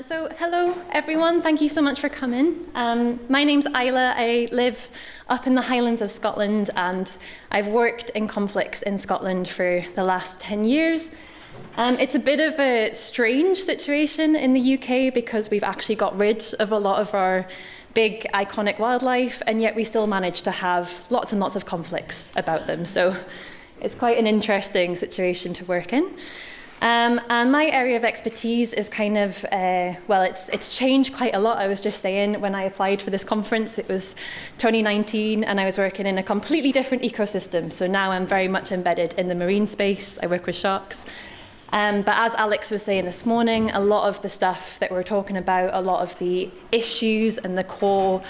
So hello everyone, thank you so much for coming. My name's Isla, I live up in the Highlands of Scotland and I've worked in conflicts in Scotland for the last 10 years. It's a bit of a strange situation in the UK because we've actually got rid of a lot of our big iconic wildlife and yet we still manage to have lots and lots of conflicts about them. So it's quite an interesting situation to work in. And my area of expertise is kind of, it's changed quite a lot. I was just saying when I applied for this conference, it was 2019 and I was working in a completely different ecosystem. So now I'm very much embedded in the marine space. I work with sharks. But as Alex was saying this morning, a lot of the stuff that we're talking about, a lot of the issues and the core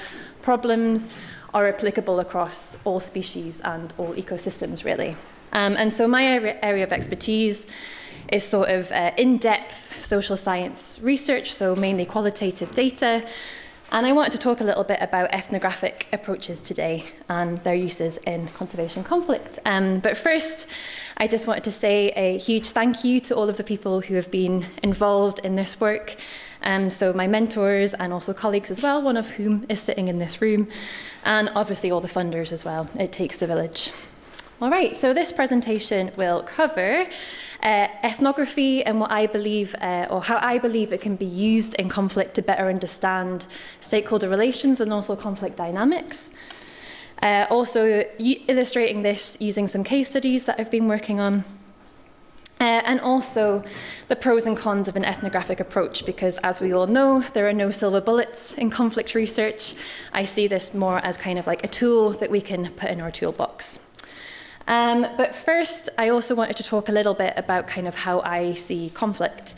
problems are applicable across all species and all ecosystems, really. And so my area of expertise is sort of in-depth social science research, so mainly qualitative data. And I wanted to talk a little bit about ethnographic approaches today and their uses in conservation conflict. But first, I just wanted to say a huge thank you to all of the people who have been involved in this work. So my mentors and also colleagues as well, one of whom is sitting in this room, and obviously all the funders as well. It takes a village. All right, so this presentation will cover ethnography and what I believe, or how I believe it can be used in conflict to better understand stakeholder relations and also conflict dynamics. Also illustrating this using some case studies that I've been working on. And also the pros and cons of an ethnographic approach, because as we all know, there are no silver bullets in conflict research. I see this more as kind of like a tool that we can put in our toolbox. But first, I also wanted to talk a little bit about kind of how I see conflict.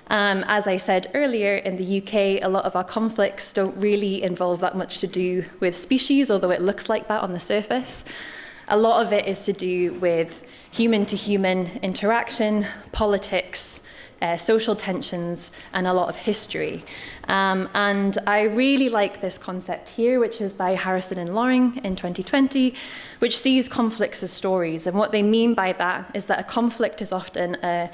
As I said earlier, in the UK, a lot of our conflicts don't really involve that much to do with species, although it looks like that on the surface. A lot of it is to do with human-to-human interaction, politics, social tensions, and a lot of history. And I really like this concept here, which is by Harrison and Loring in 2020, which sees conflicts as stories. And what they mean by that is that a conflict is often a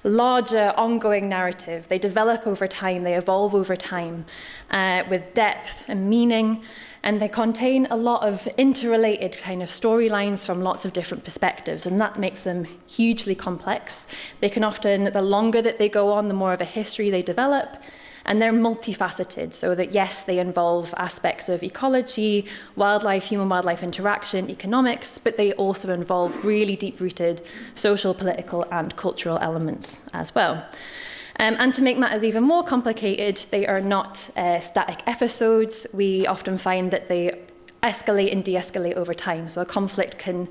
larger ongoing narrative. They develop over time, they evolve over time with depth and meaning, and they contain a lot of interrelated kind of storylines from lots of different perspectives, and that makes them hugely complex. They can often, the longer that they go on, the more of a history they develop, and they're multifaceted, so that yes, they involve aspects of ecology, wildlife, human-wildlife interaction, economics, but they also involve really deep-rooted social, political, and cultural elements as well. And to make matters even more complicated, they are not static episodes. We often find that they escalate and de-escalate over time. So a conflict can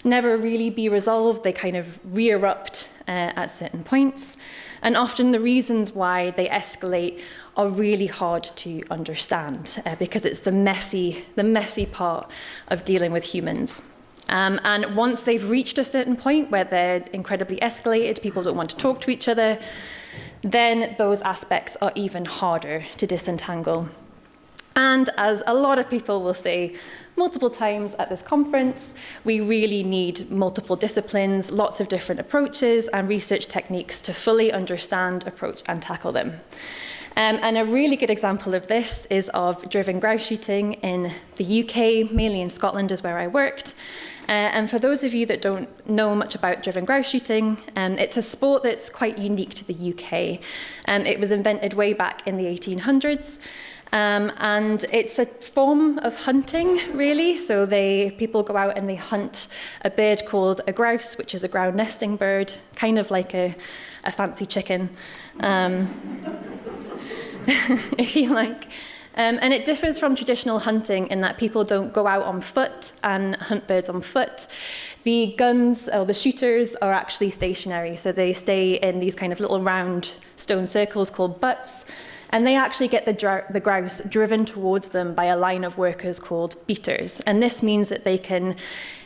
never really be resolved. They kind of re-erupt at certain points. And often the reasons why they escalate are really hard to understand because it's the messy part of dealing with humans. And once they've reached a certain point where they're incredibly escalated, people don't want to talk to each other, then those aspects are even harder to disentangle. And as a lot of people will say multiple times at this conference, we really need multiple disciplines, lots of different approaches and research techniques to fully understand, approach and tackle them. And a really good example of this is of driven grouse shooting in the UK, mainly in Scotland is where I worked. And for those of you that don't know much about driven grouse shooting, it's a sport that's quite unique to the UK. It was invented way back in the 1800s. And it's a form of hunting, really. So people go out and they hunt a bird called a grouse, which is a ground nesting bird, kind of like a fancy chicken, if you like. And it differs from traditional hunting in that people don't go out on foot and hunt birds on foot. The guns, or the shooters, are actually stationary. So they stay in these kind of little round stone circles called butts. And they actually get the grouse driven towards them by a line of workers called beaters. And this means that they can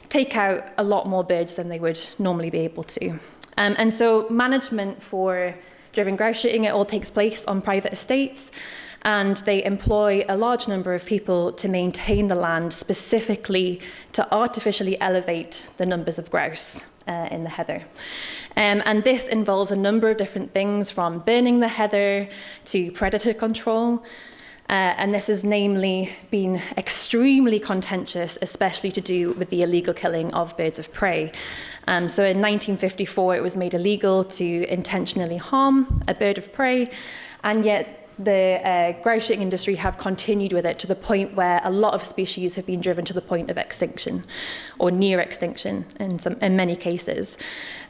take out a lot more birds than they would normally be able to. And so management for driven grouse shooting, it all takes place on private estates. And they employ a large number of people to maintain the land, specifically to artificially elevate the numbers of grouse. in the heather. And this involves a number of different things, from burning the heather to predator control. And this has namely been extremely contentious, especially to do with the illegal killing of birds of prey. So in 1954, it was made illegal to intentionally harm a bird of prey, and yet the grouse shooting industry have continued with it to the point where a lot of species have been driven to the point of extinction, or near extinction in many cases.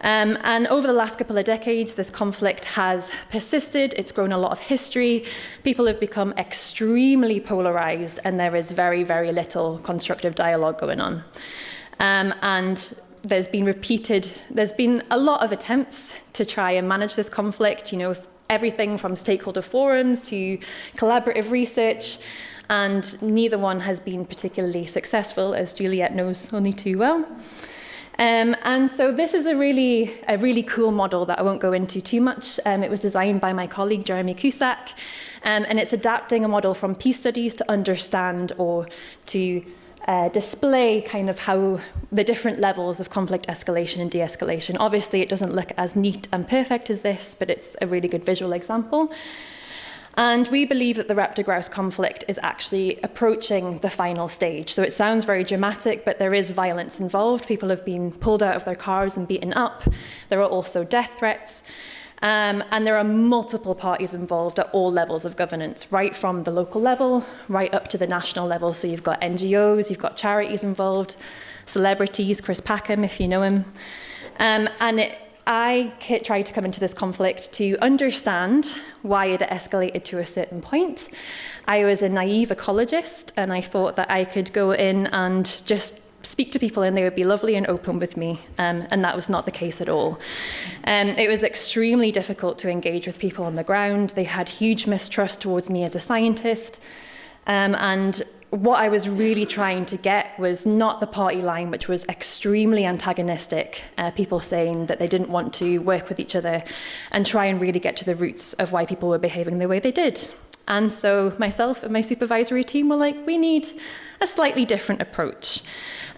And over the last couple of decades, this conflict has persisted. It's grown a lot of history. People have become extremely polarized, and there is very, very little constructive dialogue going on. And there's been a lot of attempts to try and manage this conflict, everything from stakeholder forums to collaborative research, and neither one has been particularly successful, as Juliet knows only too well. And so this is a really cool model that I won't go into too much. It was designed by my colleague, Jeremy Cusack, and it's adapting a model from peace studies to understand or to display kind of how the different levels of conflict escalation and de-escalation. Obviously, it doesn't look as neat and perfect as this, but it's a really good visual example. And we believe that the raptor-grouse conflict is actually approaching the final stage. So it sounds very dramatic, but there is violence involved. People have been pulled out of their cars and beaten up. There are also death threats. And there are multiple parties involved at all levels of governance, right from the local level, right up to the national level. So you've got NGOs, you've got charities involved, celebrities, Chris Packham, if you know him. I tried to come into this conflict to understand why it escalated to a certain point. I was a naive ecologist, and I thought that I could go in and just speak to people and they would be lovely and open with me, and that was not the case at all. It was extremely difficult to engage with people on the ground. They had huge mistrust towards me as a scientist, and what I was really trying to get was not the party line, which was extremely antagonistic, people saying that they didn't want to work with each other, and try and really get to the roots of why people were behaving the way they did. And so myself and my supervisory team were like, we need a slightly different approach.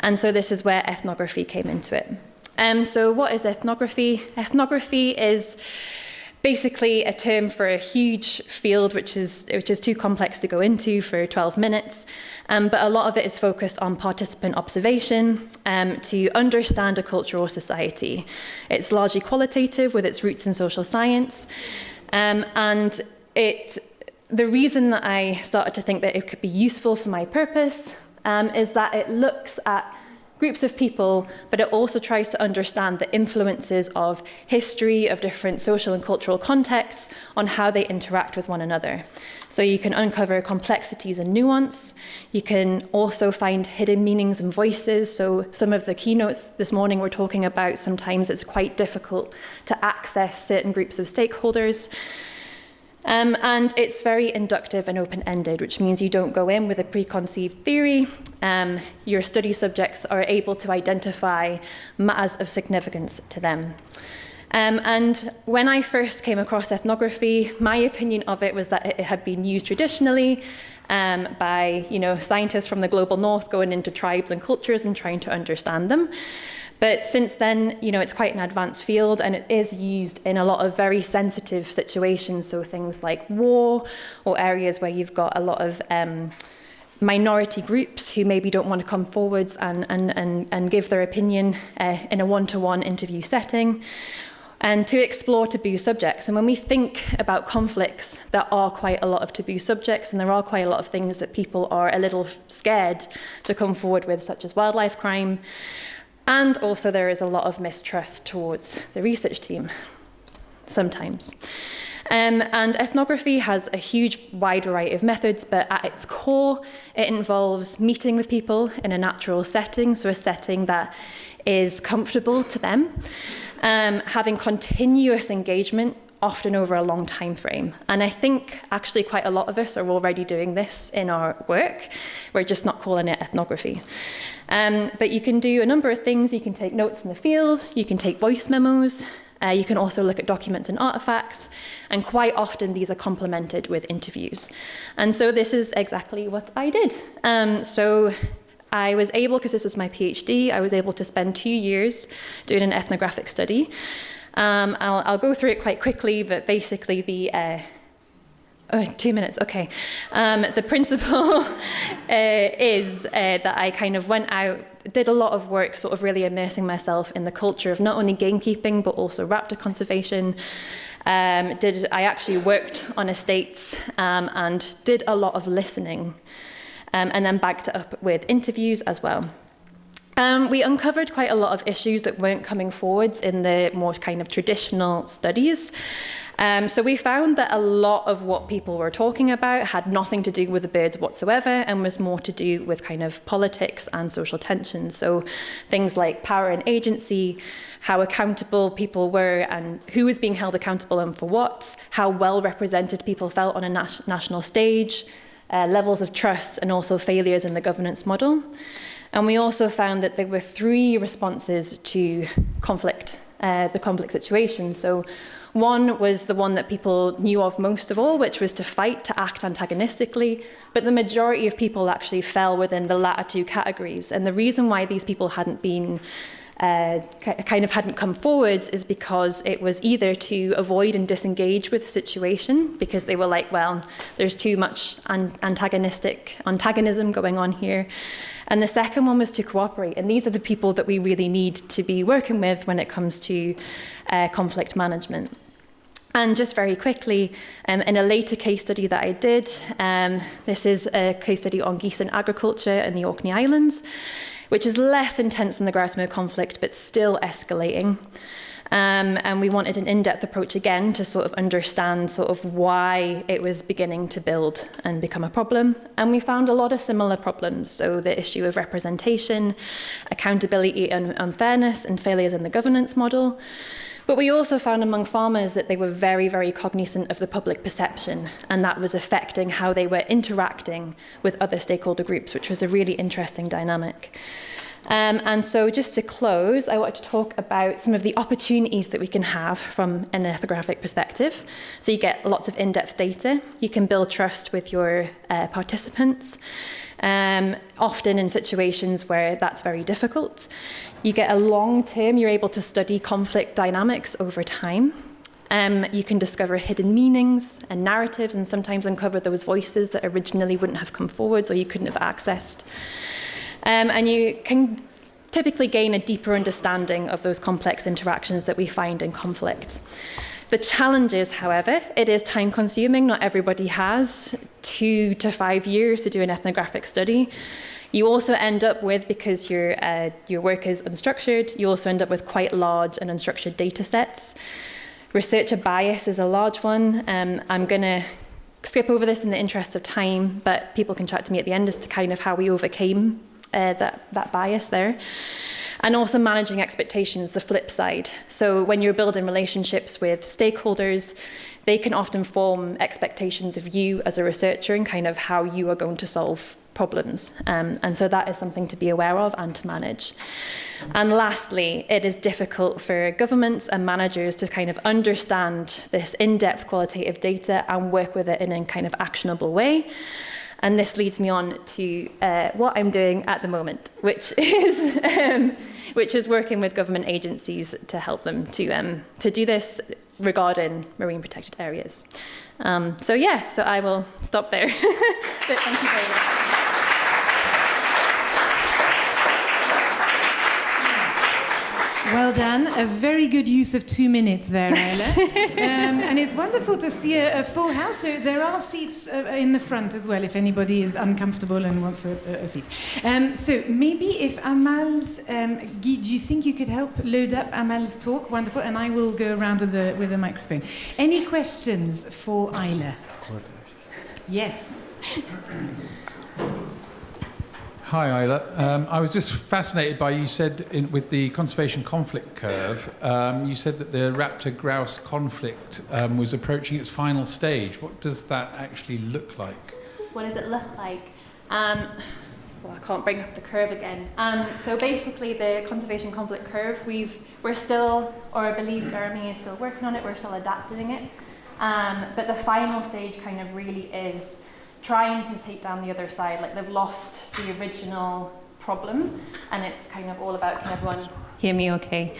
And so this is where ethnography came into it. So what is ethnography? Ethnography is basically a term for a huge field which is too complex to go into for 12 minutes. But a lot of it is focused on participant observation to understand a culture or society. It's largely qualitative with its roots in social science. And the reason that I started to think that it could be useful for my purpose is that it looks at groups of people, but it also tries to understand the influences of history, of different social and cultural contexts on how they interact with one another. So you can uncover complexities and nuance. You can also find hidden meanings and voices. So some of the keynotes this morning were talking about sometimes it's quite difficult to access certain groups of stakeholders. And it's very inductive and open-ended, which means you don't go in with a preconceived theory. Your study subjects are able to identify matters of significance to them. And when I first came across ethnography, my opinion of it was that it had been used traditionally by scientists from the global north going into tribes and cultures and trying to understand them. But since then, it's quite an advanced field, and it is used in a lot of very sensitive situations, so things like war or areas where you've got a lot of minority groups who maybe don't want to come forwards and give their opinion in a one-to-one interview setting, and to explore taboo subjects. And when we think about conflicts, there are quite a lot of taboo subjects, and there are quite a lot of things that people are a little scared to come forward with, such as wildlife crime. And also there is a lot of mistrust towards the research team, sometimes. And ethnography has a huge wide variety of methods, but at its core, it involves meeting with people in a natural setting, so a setting that is comfortable to them, having continuous engagement, often over a long time frame. And I think actually quite a lot of us are already doing this in our work. We're just not calling it ethnography. But you can do a number of things. You can take notes in the field, you can take voice memos, you can also look at documents and artifacts, and quite often these are complemented with interviews. And so this is exactly what I did. So I was able, because this was my PhD, I was able to spend 2 years doing an ethnographic study. I'll go through it quite quickly, but basically the 2 minutes, okay. The principle is that I kind of went out, did a lot of work sort of really immersing myself in the culture of not only gamekeeping, but also raptor conservation. I actually worked on estates and did a lot of listening, and then backed it up with interviews as well. We uncovered quite a lot of issues that weren't coming forwards in the more kind of traditional studies. So we found that a lot of what people were talking about had nothing to do with the birds whatsoever and was more to do with kind of politics and social tensions. So things like power and agency, how accountable people were and who was being held accountable and for what, how well represented people felt on a national stage, levels of trust, and also failures in the governance model. And we also found that there were 3 responses to conflict, the conflict situation. So one was the one that people knew of most of all, which was to fight, to act antagonistically. But the majority of people actually fell within the latter 2 categories. And the reason why these people hadn't been hadn't come forwards is because it was either to avoid and disengage with the situation, because they were like, well, there's too much antagonism going on here. And the second one was to cooperate. And these are the people that we really need to be working with when it comes to conflict management. And just very quickly, in a later case study that I did, this is a case study on geese and agriculture in the Orkney Islands, which is less intense than the grouse-moor conflict, but still escalating. And we wanted an in-depth approach again to sort of understand sort of why it was beginning to build and become a problem. And we found a lot of similar problems. So the issue of representation, accountability and unfairness, and failures in the governance model. But we also found among farmers that they were very, very cognizant of the public perception, and that was affecting how they were interacting with other stakeholder groups, which was a really interesting dynamic. And so just to close, I want to talk about some of the opportunities that we can have from an ethnographic perspective. So you get lots of in-depth data. You can build trust with your participants, often in situations where that's very difficult. You get a long-term, you're able to study conflict dynamics over time. You can discover hidden meanings and narratives and sometimes uncover those voices that originally wouldn't have come forwards or you couldn't have accessed. And you can typically gain a deeper understanding of those complex interactions that we find in conflict. The challenge is, however, it is time consuming. Not everybody has 2 to 5 years to do an ethnographic study. You also end up with, because your work is unstructured, you also end up with quite large and unstructured data sets. Researcher bias is a large one. I'm going to skip over this in the interest of time, but people can chat to me at the end as to kind of how we overcame that bias there. And also managing expectations, the flip side. So when you're building relationships with stakeholders, they can often form expectations of you as a researcher and kind of how you are going to solve problems. And so that is something to be aware of and to manage. And lastly, it is difficult for governments and managers to kind of understand this in-depth qualitative data and work with it in a kind of actionable way. And this leads me on to what I'm doing at the moment, which is working with government agencies to help them to do this regarding marine protected areas. So I will stop there. But thank you very much. Well done. A very good use of 2 minutes there, Isla. And it's wonderful to see a full house. So there are seats in the front as well, if anybody is uncomfortable and wants a seat. So maybe if Amal's... Guy, do you think you could help load up Amal's talk? Wonderful. And I will go around with the microphone. Any questions for Isla? Yes. Hi, Isla. I was just fascinated by, you said with the conservation conflict curve, you said that the raptor-grouse conflict was approaching its final stage. What does that actually look like? What does it look like? I can't bring up the curve again. So basically the conservation conflict curve, we're still, or I believe Jeremy is still working on it, we're still adapting it. But the final stage kind of really is trying to take down the other side. Like they've lost the original problem, and it's kind of all about, can everyone hear me okay?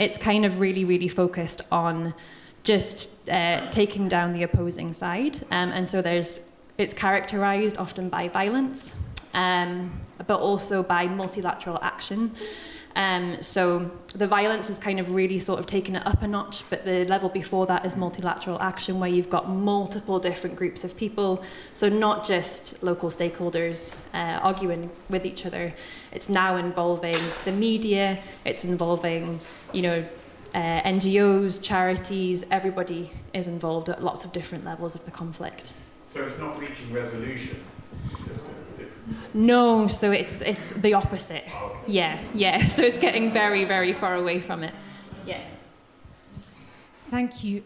It's kind of really, really focused on just taking down the opposing side, and so it's characterized often by violence, but also by multilateral action. So the violence is kind of really sort of taken it up a notch, but the level before that is multilateral action, where you've got multiple different groups of people. So not just local stakeholders arguing with each other. It's now involving the media. It's involving, NGOs, charities. Everybody is involved at lots of different levels of the conflict. So it's not reaching resolution. No, so it's the opposite. Yeah. So it's getting very, very far away from it. Yeah. Thank you.